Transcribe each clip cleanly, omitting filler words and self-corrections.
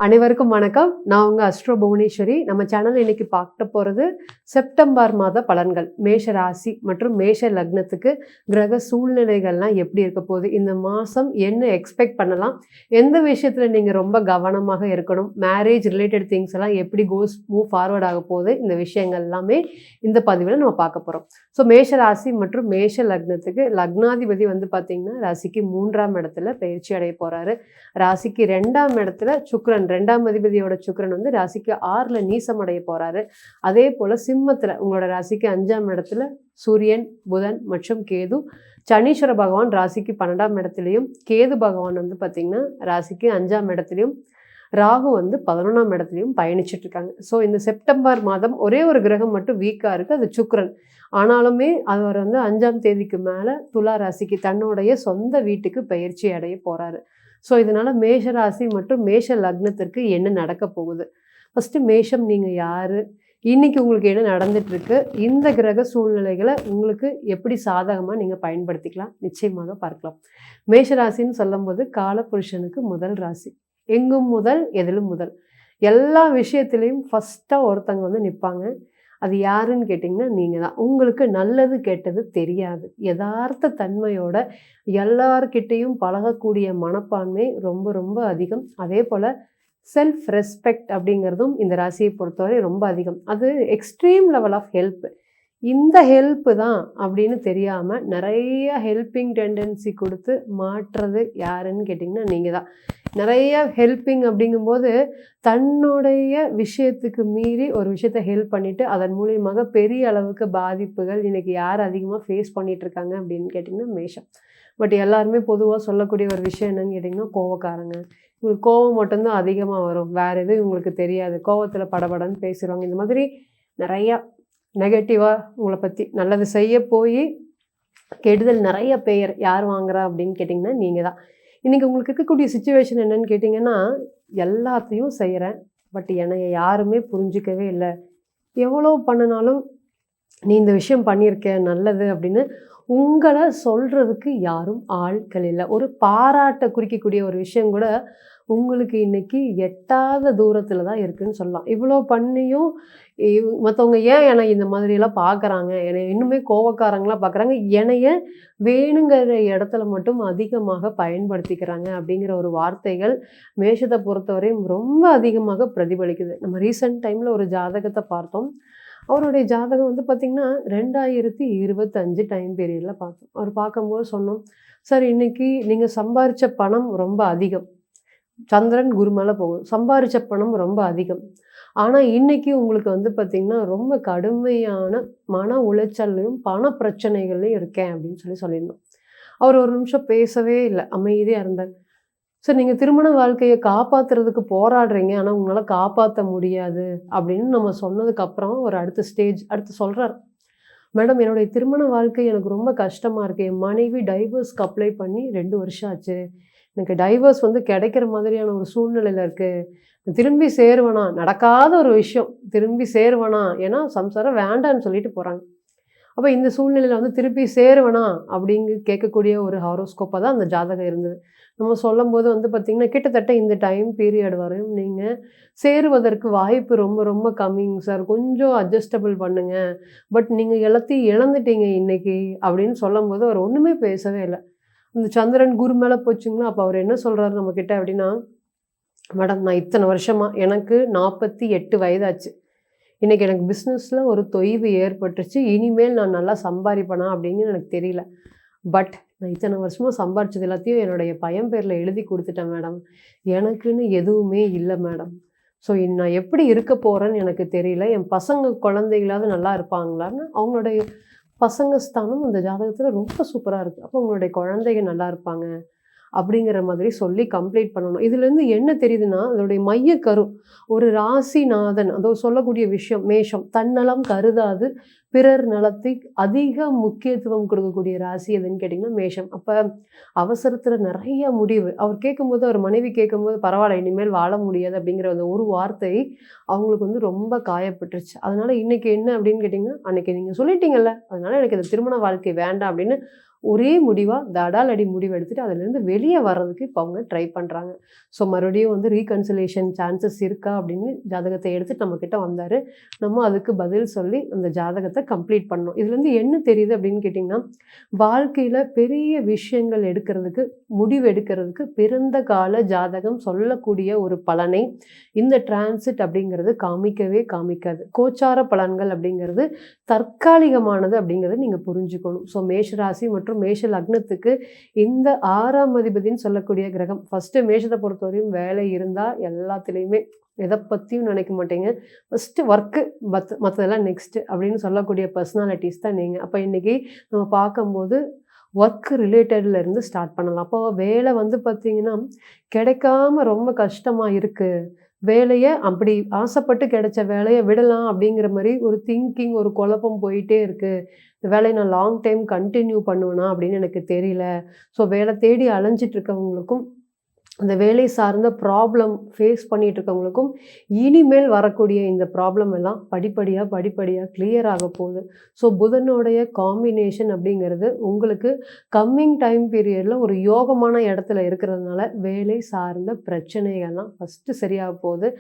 அனைவருக்கும் வணக்கம். நான் உங்க அஸ்ட்ரோ புவனேஸ்வரி. நம்ம சேனல் இன்னைக்கு பார்க்க போறது செப்டம்பர் மாத பலன்கள். மேஷ ராசி மற்றும் மேஷ லக்னத்துக்கு கிரக சூழ்நிலைகள்லாம் எப்படி இருக்க போகுது, இந்த மாசம் என்ன எக்ஸ்பெக்ட் பண்ணலாம், எந்த விஷயத்துல நீங்க ரொம்ப கவனமாக இருக்கணும், மேரேஜ் ரிலேட்டட் திங்ஸ் எல்லாம் எப்படி மூவ் ஃபார்வர்ட் ஆக போகுது, இந்த விஷயங்கள் எல்லாமே இந்த பதிவில் நம்ம பார்க்க போறோம். ஸோ மேஷ ராசி மற்றும் மேஷ லக்னத்துக்கு லக்னாதிபதி வந்து பார்த்தீங்கன்னா ராசிக்கு 3ஆம் இடத்துல பயிற்சி அடைய போறாரு. ராசிக்கு 2ஆம் இடத்துல சுக்கிரன், 2ஆம் அதிபதியோட சுக்கிரன் வந்து ராசிக்கு 6ல் நீசம் அடைய போறாரு. அதே போல சிம்மத்துல உங்களோட ராசிக்கு 5ஆம் இடத்துல சூரியன், புதன் மற்றும் கேது. சனீஸ்வர பகவான் ராசிக்கு 12ஆம் இடத்துலையும், கேது பகவான் வந்து பார்த்தீங்கன்னா ராசிக்கு 5ஆம் இடத்துலையும், ராகு வந்து 11ஆம் இடத்துலையும் பயணிச்சுட்டு இருக்காங்க. ஸோ இந்த செப்டம்பர் மாதம் ஒரே ஒரு கிரகம் மட்டும் வீக்காக இருக்குது, அது சுக்கிரன். ஆனாலுமே அவர் வந்து 5ஆம் தேதிக்கு மேலே துலா ராசிக்கு தன்னுடைய சொந்த வீட்டுக்கு பயிற்சி அடைய போகிறாரு. ஸோ இதனால் மேஷ ராசி மற்றும் மேஷ லக்னத்திற்கு என்ன நடக்க போகுது, ஃபஸ்ட்டு மேஷம் நீங்கள் யார், இன்னைக்கு உங்களுக்கு என்ன நடந்துட்டுருக்கு, இந்த கிரக சூழ்நிலைகளை உங்களுக்கு எப்படி சாதகமாக நீங்கள் பயன்படுத்திக்கலாம் நிச்சயமாக பார்க்கலாம். மேஷ ராசின்னு சொல்லும்போது காலபுருஷனுக்கு முதல் ராசி. எங்கும் முதல் எதிலும் முதல், எல்லா விஷயத்துலேயும் ஃபஸ்ட்டாக ஒருத்தங்க வந்து நிற்பாங்க. அது யாருன்னு கேட்டிங்கன்னா நீங்கள் தான். உங்களுக்கு நல்லது கெட்டது தெரியாது, யதார்த்த தன்மையோட எல்லார்கிட்டையும் பழகக்கூடிய மனப்பான்மை ரொம்ப ரொம்ப அதிகம். அதே போல் செல்ஃப் ரெஸ்பெக்ட் அப்படிங்கிறதும் இந்த ராசியை பொறுத்தவரை ரொம்ப அதிகம். அது எக்ஸ்ட்ரீம் லெவல் ஆஃப் ஹெல்ப். இந்த ஹெல்ப்பு தான் அப்படின்னு தெரியாமல் நிறைய ஹெல்பிங் டெண்டன்சி கொடுத்து மாற்றுறது யாருன்னு கேட்டிங்கன்னா நீங்கள் தான். நிறைய ஹெல்பிங் அப்படிங்கும்போது தன்னுடைய விஷயத்துக்கு மீறி ஒரு விஷயத்த ஹெல்ப் பண்ணிவிட்டு அதன் மூலியமாக பெரிய அளவுக்கு பாதிப்புகள் இன்றைக்கி யார் அதிகமாக ஃபேஸ் பண்ணிகிட்ருக்காங்க அப்படின்னு கேட்டிங்கன்னா மேஷம். பட் எல்லாருமே பொதுவாக சொல்லக்கூடிய ஒரு விஷயம் என்னன்னு கேட்டிங்கன்னா கோவக்காரங்க. உங்களுக்கு கோவம் மட்டும்தான் அதிகமாக வரும், வேறு எதுவும் உங்களுக்கு தெரியாது, கோவத்தில் படபடன்னு பேசுகிறவங்க, இந்த மாதிரி நிறையா நெகட்டிவாக உங்களை பற்றி நல்லது செய்ய போய் கெடுதல் நிறைய பெயர் யார் வாங்குறா அப்படின்னு கேட்டிங்கன்னா நீங்கள் தான். இன்றைக்கி உங்களுக்கு இருக்கக்கூடிய சுச்சுவேஷன் என்னன்னு கேட்டிங்கன்னா, எல்லாத்தையும் செய்கிறேன், பட் என்னை யாருமே புரிஞ்சிக்கவே இல்லை, எவ்வளோ பண்ணினாலும் நீ இந்த விஷயம் பண்ணியிருக்க நல்லது அப்படின்னு உங்களை சொல்கிறதுக்கு யாரும் ஆட்கள் இல்லை. ஒரு பாராட்டை குறிக்கக்கூடிய ஒரு விஷயம் கூட உங்களுக்கு இன்றைக்கி எட்டாத தூரத்தில் தான் இருக்குதுன்னு சொல்லலாம். இவ்வளோ பண்ணியும் மற்றவங்க ஏன் என்னை இந்த மாதிரியெல்லாம் பார்க்குறாங்க, என்னை இன்னுமே கோவக்காரங்களாக பார்க்குறாங்க, என்னைய வேணுங்கிற இடத்துல மட்டும் அதிகமாக பயன்படுத்திக்கிறாங்க அப்படிங்கிற ஒரு வார்த்தைகள் மேஷத்தை பொறுத்தவரையும் ரொம்ப அதிகமாக பிரதிபலிக்குது. நம்ம ரீசெண்ட் டைமில் ஒரு ஜாதகத்தை பார்த்தோம். அவருடைய ஜாதகம் வந்து பார்த்திங்கன்னா 2025 டைம் பீரியடில் பார்த்தோம். அவர் பார்க்கும்போது சொன்னோம், சார் இன்றைக்கி நீங்கள் சம்பாரித்த பணம் ரொம்ப அதிகம், சந்திரன் குரு மேலே போகும், சம்பாரித்த பணம் ரொம்ப அதிகம், ஆனால் இன்றைக்கி உங்களுக்கு வந்து பார்த்திங்கன்னா ரொம்ப கடுமையான மன உளைச்சல்லையும் பண பிரச்சனைகள்லையும் இருக்கேன் அப்படின்னு சொல்லியிருந்தோம். அவர் ஒரு நிமிஷம் பேசவே இல்லை, அமைதியாக இருந்தார். சார் நீங்கள் திருமண வாழ்க்கையை காப்பாற்றுறதுக்கு போராடுறீங்க, ஆனால் உங்களால் காப்பாற்ற முடியாது அப்படின்னு நம்ம சொன்னதுக்கப்புறம் ஒரு அடுத்து சொல்கிறார், மேடம் என்னுடைய திருமண வாழ்க்கை எனக்கு ரொம்ப கஷ்டமாக இருக்குது, என் மனைவி டைவர்ஸ்க்கு அப்ளை பண்ணி 2 வருஷம் ஆச்சு, எனக்கு டைவர்ஸ் வந்து கிடைக்கிற மாதிரியான ஒரு சூழ்நிலையில் இருக்குது, திரும்பி சேருவேனா, நடக்காத ஒரு விஷயம், திரும்பி சேருவேனா, ஏன்னா சம்சாரம் வேண்டான்னு சொல்லிட்டு போகிறாங்க, அப்போ இந்த சூழ்நிலையில் வந்து திருப்பி சேருவேனா அப்படிங்க கேட்கக்கூடிய ஒரு ஹாரோஸ்கோப்பாக தான் அந்த ஜாதகம் இருந்தது. நம்ம சொல்லும்போது வந்து பார்த்திங்கன்னா கிட்டத்தட்ட இந்த டைம் பீரியட் வரையும் நீங்கள் சேருவதற்கு வாய்ப்பு ரொம்ப ரொம்ப கம்மிங்க சார், கொஞ்சம் அட்ஜஸ்டபிள் பண்ணுங்கள், பட் நீங்கள் எல்லாத்தையும் இழந்துட்டீங்க இன்றைக்கி அப்படின்னு சொல்லும்போது அவர் ஒன்றுமே பேசவே இல்லை. அந்த சந்திரன் குரு மேலே போச்சுங்களா. அப்போ அவர் என்ன சொல்கிறாரு நம்மக்கிட்ட அப்படின்னா, மேடம் நான் இத்தனை வருஷமாக எனக்கு 48 வயதாச்சு, இன்றைக்கி எனக்கு பிஸ்னஸில் ஒரு தொய்வு ஏற்பட்டுருச்சு, இனிமேல் நான் நல்லா சம்பாதிப்பேனா அப்படிங்கிறது எனக்கு தெரியல, பட் நான் இத்தனை வருஷமாக சம்பாரிச்சது எல்லாத்தையும் என்னுடைய பையன் பேரில் எழுதி கொடுத்துட்டேன் மேடம், எனக்குன்னு எதுவுமே இல்லை மேடம், ஸோ நான் எப்படி இருக்க போகிறேன்னு எனக்கு தெரியல, என் பசங்க குழந்தைகளாவது நல்லா இருப்பாங்களான்னு. அவங்களுடைய பசங்க ஸ்தானம் அந்த ஜாதகத்தில் ரொம்ப சூப்பராக இருக்குது, அப்போ உங்களுடைய குழந்தைங்க நல்லா இருப்பாங்க அப்படிங்கிற மாதிரி சொல்லி கம்ப்ளீட் பண்ணணும். இதுலேருந்து என்ன தெரியுதுன்னா, அதோடைய மையக்கரு ஒரு ராசிநாதன் அதோ சொல்லக்கூடிய விஷயம் மேஷம், தன்னலம் கருதாது பிறர் நலத்தை அதிக முக்கியத்துவம் கொடுக்கக்கூடிய ராசி எதுன்னு கேட்டிங்கன்னா மேஷம். அப்போ அவசரத்தில் நிறைய முடிவு, அவர் கேட்கும்போது அவர் மனைவி கேட்கும்போது பரவாயில்ல இனிமேல் வாழ முடியாது அப்படிங்கிற அந்த ஒரு வார்த்தை அவங்களுக்கு வந்து ரொம்ப காயப்பட்டுருச்சு. அதனால் இன்றைக்கி என்ன அப்படின்னு கேட்டிங்கன்னா, அன்றைக்கி நீங்கள் சொல்லிட்டீங்கல்ல, அதனால் எனக்கு இந்த திருமண வாழ்க்கை வேண்டாம் அப்படின்னு ஒரே முடிவாக தடால் அடி முடிவு எடுத்துகிட்டு அதுலேருந்து வெளியே வர்றதுக்கு இப்போ அவங்க ட்ரை பண்ணுறாங்க. ஸோ மறுபடியும் வந்து ரீகன்சிலேஷன் சான்சஸ் இருக்கா அப்படின்னு ஜாதகத்தை எடுத்துகிட்டு நம்மக்கிட்ட வந்தார். நம்ம அதுக்கு பதில் சொல்லி அந்த ஜாதகத்தை கம்ப்ளீட் பண்ணோம். இதுலேருந்து என்ன தெரியுது அப்படின்னு கேட்டிங்கன்னா, வாழ்க்கையில் பெரிய விஷயங்கள் எடுக்கிறதுக்கு முடிவு எடுக்கிறதுக்கு பிறந்த கால ஜாதகம் சொல்லக்கூடிய ஒரு பலனை இந்த டிரான்சிட் அப்படிங்கிறது காமிக்கவே காமிக்காது. கோச்சார பலன்கள் அப்படிங்கிறது தற்காலிகமானது அப்படிங்கிறத நீங்கள் புரிஞ்சுக்கணும். ஸோ மேஷ ராசி மற்றும் மேஷ லக்னத்துக்கு இந்த 6ஆம் அதிபதினு சொல்லக்கூடிய கிரகம் ஃபஸ்ட்டு மேஷத்தை பொறுத்தவரையும் வேலை இருந்தால் எல்லாத்துலேயுமே எதை பற்றியும் நினைக்க மாட்டீங்க. ஃபஸ்ட்டு ஒர்க்கு மற்றதெல்லாம் நெக்ஸ்ட்டு அப்படின்னு சொல்லக்கூடிய பர்சனாலிட்டிஸ் தான் நீங்கள். அப்போ இன்றைக்கி நம்ம பார்க்கும்போது ஒர்க் ரிலேட்டட்லேருந்து ஸ்டார்ட் பண்ணலாம். அப்போ வேலை வந்து பார்த்திங்கன்னா கிடைக்காம ரொம்ப கஷ்டமாக இருக்குது, வேலையை அப்படி ஆசைப்பட்டு கிடைச்ச வேலையை விடலாம் அப்படிங்கிற மாதிரி ஒரு திங்கிங், ஒரு குழப்பம் போயிட்டே இருக்குது. இந்த வேலையை நான் லாங் டைம் கண்டினியூ பண்ணுவேனா அப்படின்னு எனக்கு தெரியல. ஸோ வேலை தேடி அலைஞ்சிட்டு இருக்கவங்களுக்கும் அந்த வேலை சார்ந்த ப்ராப்ளம் ஃபேஸ் பண்ணிகிட்டு இருக்கவங்களுக்கும் இனிமேல் வரக்கூடிய இந்த ப்ராப்ளம் எல்லாம் படிப்படியாக கிளியர் ஆக போகுது. ஸோ புதனுடைய காம்பினேஷன் அப்படிங்கிறது உங்களுக்கு கம்மிங் டைம் பீரியடில் ஒரு யோகமான இடத்துல இருக்கிறதுனால வேலை சார்ந்த பிரச்சனைகள்லாம் ஃபஸ்ட்டு சரியாக போகுது.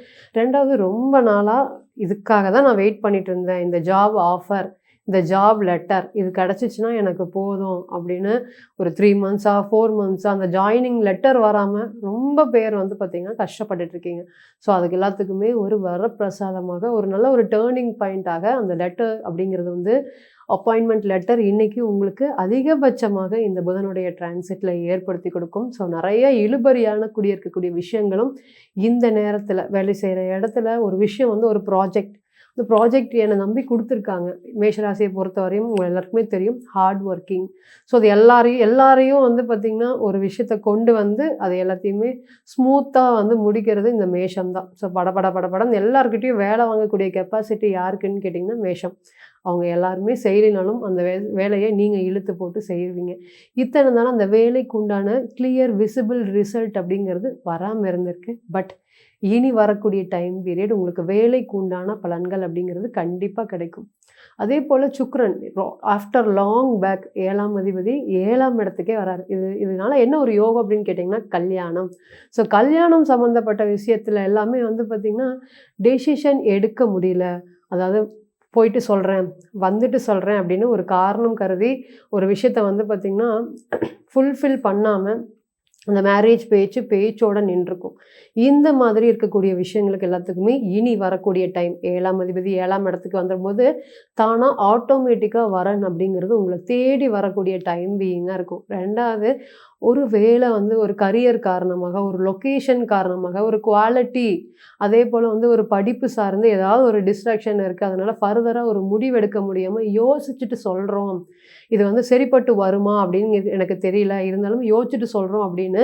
ரெண்டாவது, ரொம்ப நாளாக இதுக்காக தான் நான் வெயிட் பண்ணிகிட்டு இருந்தேன், இந்த ஜாப் ஆஃபர், இந்த ஜாப் லெட்டர் இது கிடச்சிச்சின்னா எனக்கு போதும் அப்படின்னு ஒரு 3 மந்த்ஸாக 4 மந்த்ஸாக அந்த ஜாயினிங் லெட்டர் வராமல் ரொம்ப பேர் வந்து பார்த்திங்கன்னா கஷ்டப்பட்டுட்ருக்கீங்க. ஸோ அதுக்கு எல்லாத்துக்குமே ஒரு வரப்பிரசாதமாக ஒரு நல்ல ஒரு டேர்னிங் பாயிண்ட்டாக அந்த லெட்டர் அப்படிங்கிறது வந்து அப்பாயின்மெண்ட் லெட்டர் இன்றைக்கி உங்களுக்கு அதிகபட்சமாக இந்த புதனுடைய டிரான்சிட்டில் ஏற்படுத்தி கொடுக்கும். ஸோ நிறைய இழுபறியான இருக்கக்கூடிய விஷயங்களும் இந்த நேரத்தில் வேலை செய்கிற இடத்துல ஒரு விஷயம் வந்து ஒரு ப்ராஜெக்ட், இந்த ப்ராஜெக்ட் என்னை நம்பி கொடுத்துருக்காங்க. மேஷராசியை பொறுத்தவரையும் உங்கள் எல்லாருக்குமே தெரியும் ஹார்ட் ஒர்க்கிங். ஸோ அது எல்லாரையும் வந்து பார்த்திங்கன்னா ஒரு விஷயத்தை கொண்டு வந்து அது எல்லாத்தையுமே ஸ்மூத்தாக வந்து முடிக்கிறது இந்த மேஷம் தான். ஸோ படன்னு எல்லாருக்கிட்டையும் வேலை வாங்கக்கூடிய கெப்பாசிட்டி யாருக்குன்னு கேட்டிங்கன்னா மேஷம். அவங்க எல்லாருமே செய்யலினாலும் அந்த வேலையை நீங்கள் இழுத்து போட்டு செய்வீங்க. இத்தனை நாள் அந்த வேலைக்கு உண்டான கிளியர் விசிபிள் ரிசல்ட் அப்படிங்கிறது வராமல் இருந்திருக்கு. பட் இனி வரக்கூடிய டைம் பீரியட் உங்களுக்கு வேலைக்கு உண்டான பலன்கள் அப்படிங்கிறது கண்டிப்பாக கிடைக்கும். அதே போல் சுக்கிரன் ஆஃப்டர் லாங் பேக் 7ஆம் அதிபதி 7ஆம் இடத்துக்கே வராரு. இதனால என்ன ஒரு யோகம் அப்படின்னு கேட்டிங்கன்னா கல்யாணம். ஸோ கல்யாணம் சம்மந்தப்பட்ட விஷயத்தில் எல்லாமே வந்து பார்த்திங்கன்னா டெசிஷன் எடுக்க முடியல. அதாவது போயிட்டு சொல்கிறேன், வந்துட்டு சொல்கிறேன் அப்படின்னு ஒரு காரணம் கருதி ஒரு விஷயத்த வந்து பார்த்திங்கன்னா ஃபுல்ஃபில் பண்ணாமல் அந்த மேரேஜ் பேச்சோட நின்றுக்கும். இந்த மாதிரி இருக்கக்கூடிய விஷயங்களுக்கு எல்லாத்துக்குமே இனி வரக்கூடிய டைம் 7ஆம் அதிபதி 7ஆம் இடத்துக்கு வந்துடும்போது தானாக ஆட்டோமேட்டிக்காக வரன் அப்படிங்கிறது உங்களை தேடி வரக்கூடிய டைம் பீயிங்காக இருக்கும். ரெண்டாவது, ஒரு வேலை வந்து ஒரு கரியர் காரணமாக, ஒரு லொக்கேஷன் காரணமாக, ஒரு குவாலிட்டி, அதே போல் வந்து ஒரு படிப்பு சார்ந்து ஏதாவது ஒரு டிஸ்ட்ராக்ஷன் இருக்குது, அதனால் ஃபர்தராக ஒரு முடிவு எடுக்க முடியாமல் யோசிச்சுட்டு சொல்கிறோம், இது வந்து சரிப்பட்டு வருமா அப்படின்னு எனக்கு தெரியல, இருந்தாலும் யோசிச்சுட்டு சொல்கிறோம் அப்படின்னு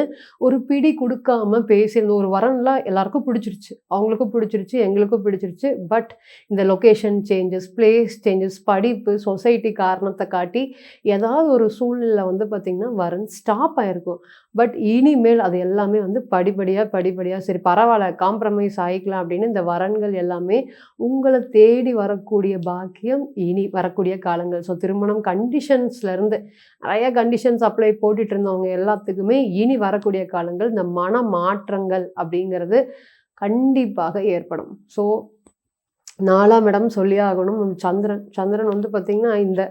ஒரு பிடி கொடுக்காம பேசியிருந்தோம். ஒரு வரன்லாம் எல்லாருக்கும் பிடிச்சிருச்சு, அவங்களுக்கும் பிடிச்சிருச்சு, எங்களுக்கும் பிடிச்சிருச்சு. பட் இந்த லொக்கேஷன் சேஞ்சஸ், பிளேஸ் சேஞ்சஸ், படிப்பு, சொசைட்டி காரணத்தை காட்டி ஏதாவது ஒரு சூழ்நிலை வந்து பார்த்திங்கன்னா வரன் ஸ்டாப் ஆகிருக்கும். பட் இனிமேல் அது எல்லாமே வந்து படிப்படியாக சரி பரவாயில்ல காம்ப்ரமைஸ் ஆகிக்கலாம் அப்படின்னு இந்த வரன்கள் எல்லாமே உங்களை தேடி வரக்கூடிய பாக்கியம் இனி வரக்கூடிய காலங்கள். ஸோ திருமணம் கண்டிஷன்ஸ்லேருந்து நிறைய கண்டிஷன்ஸ் அப்ளை போட்டுட்டு இருந்தவங்க எல்லாத்துக்குமே இனி வரக்கூடிய காலங்கள் இந்த மன மாற்றங்கள் அப்படிங்கிறது கண்டிப்பாக ஏற்படும். ஸோ 4ஆம் இடம் சொல்லியே ஆகணும். சந்திரன் வந்து பார்த்திங்கன்னா இந்த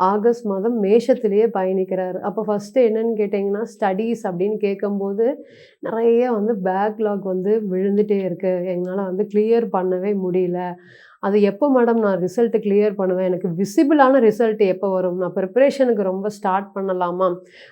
ஆகஸ்ட் மாதம் மேஷத்திலேயே பயணிக்கிறார். அப்போ ஃபஸ்ட்டு என்னன்னு கேட்டிங்கன்னா ஸ்டடீஸ் அப்படின்னு கேட்கும்போது நிறைய வந்து பேக்லாக் வந்து விழுந்துகிட்டே இருக்குது, என்னால் வந்து கிளியர் பண்ணவே முடியல. அது எப்போ மேடம் நான் ரிசல்ட்டு கிளியர் பண்ணுவேன், எனக்கு விசிபிளான ரிசல்ட் எப்போ வரும், நான் ப்ரிப்பரேஷனுக்கு ரொம்ப ஸ்டார்ட் பண்ணலாமா,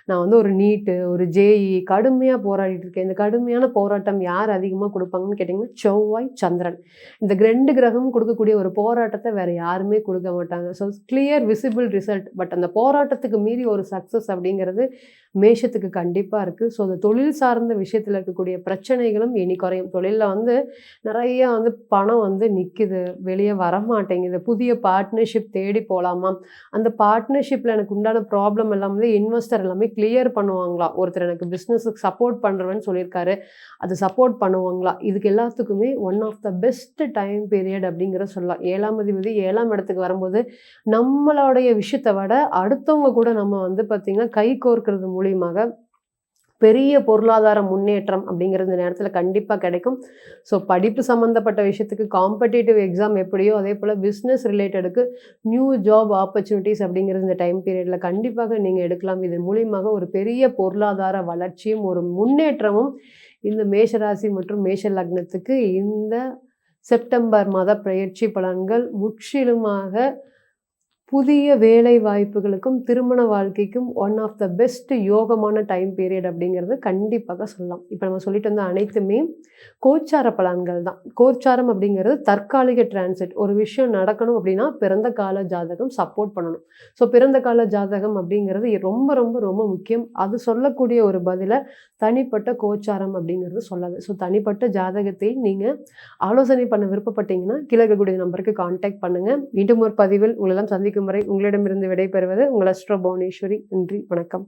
நான் வந்து ஒரு நீட்டு ஒரு ஜேஇ கடுமையாக போராடிட்டு இருக்கேன். இந்த கடுமையான போராட்டம் யார் அதிகமாக கொடுப்பாங்கன்னு கேட்டிங்கன்னா செவ்வாய் சந்திரன். இந்த 2 கிரகமும் கொடுக்கக்கூடிய ஒரு போராட்டத்தை வேறு யாருமே கொடுக்க மாட்டாங்க. So clear visible result. But அந்த போராட்டத்துக்கு மீறி ஒரு சக்ஸஸ் அப்படிங்கிறது மேஷத்துக்கு கண்டிப்பாக இருக்குது. ஸோ அந்த தொழில் சார்ந்த விஷயத்தில் இருக்கக்கூடிய பிரச்சனைகளும் இனி குறையும். தொழிலில் வந்து நிறையா வந்து பணம் வந்து நிற்குது, வெளியே வரமாட்டேங்குது. புதிய பார்ட்னர்ஷிப் தேடி போகலாமா, அந்த பார்ட்னர்ஷிப்பில் எனக்கு உண்டான ப்ராப்ளம் எல்லாம் வந்து இன்வெஸ்டர் எல்லாமே கிளியர் பண்ணுவாங்களா, ஒருத்தர் எனக்கு பிஸ்னஸுக்கு சப்போர்ட் பண்ணுறேன்னு சொல்லியிருக்காரு, அது சப்போர்ட் பண்ணுவாங்களா, இதுக்கு எல்லாத்துக்குமே one of the best time period அப்படிங்கிறத சொல்லலாம். 7ஆம் அதிபதி 7ஆம் இடத்துக்கு வரும்போது நம்மளுடைய விஷயத்தை விட அடுத்தவங்க கூட நம்ம வந்து பார்த்திங்கன்னா கை கோர்க்கிறது மூலியமாக பெரிய பொருளாதார முன்னேற்றம் அப்படிங்கிறது இந்த நேரத்தில் கண்டிப்பாக கிடைக்கும். ஸோ படிப்பு சம்மந்தப்பட்ட விஷயத்துக்கு காம்படிட்டிவ் எக்ஸாம் எப்படியோ அதே போல் பிஸ்னஸ் ரிலேட்டடுக்கு நியூ ஜாப் ஆப்பர்ச்சுனிட்டிஸ் அப்படிங்கிறது இந்த டைம் பீரியடில் கண்டிப்பாக நீங்கள் எடுக்கலாம். இதன் மூலியமாக ஒரு பெரிய பொருளாதார வளர்ச்சியும் ஒரு முன்னேற்றமும் இந்த மேஷராசி மற்றும் மேஷ லக்னத்துக்கு இந்த செப்டம்பர் மாத பெயர்ச்சி பலன்கள் முற்றிலுமாக புதிய வேலை வாய்ப்புகளுக்கும் திருமண வாழ்க்கைக்கும் ஒன் ஆஃப் த பெஸ்ட் யோகமான டைம் பீரியட் அப்படிங்கிறது கண்டிப்பாக சொல்லலாம். இப்போ நம்ம சொல்லிட்டு வந்த அனைத்துமே கோச்சார பலன்கள் தான். கோச்சாரம் அப்படிங்கிறது தற்காலிக டிரான்சிட். ஒரு விஷயம் நடக்கணும் அப்படின்னா பிறந்த கால ஜாதகம் சப்போர்ட் பண்ணணும். ஸோ பிறந்த கால ஜாதகம் அப்படிங்கிறது ரொம்ப ரொம்ப ரொம்ப முக்கியம். அது சொல்லக்கூடிய ஒரு பதிலை தனிப்பட்ட கோச்சாரம் அப்படிங்கிறது சொல்லாது. ஸோ தனிப்பட்ட ஜாதகத்தை நீங்கள் ஆலோசனை பண்ண விருப்பப்பட்டீங்கன்னா கீழே இருக்கக்கூடிய நம்பருக்கு கான்டாக்ட் பண்ணுங்கள். மீண்டும் ஒரு பதிவில் உங்களெல்லாம் சந்திக்கும் வரை உங்களிடமிருந்து விடைபெறுவது உங்கள் அஸ்ட்ரோ புவனேஸ்வரி. நன்றி, வணக்கம்.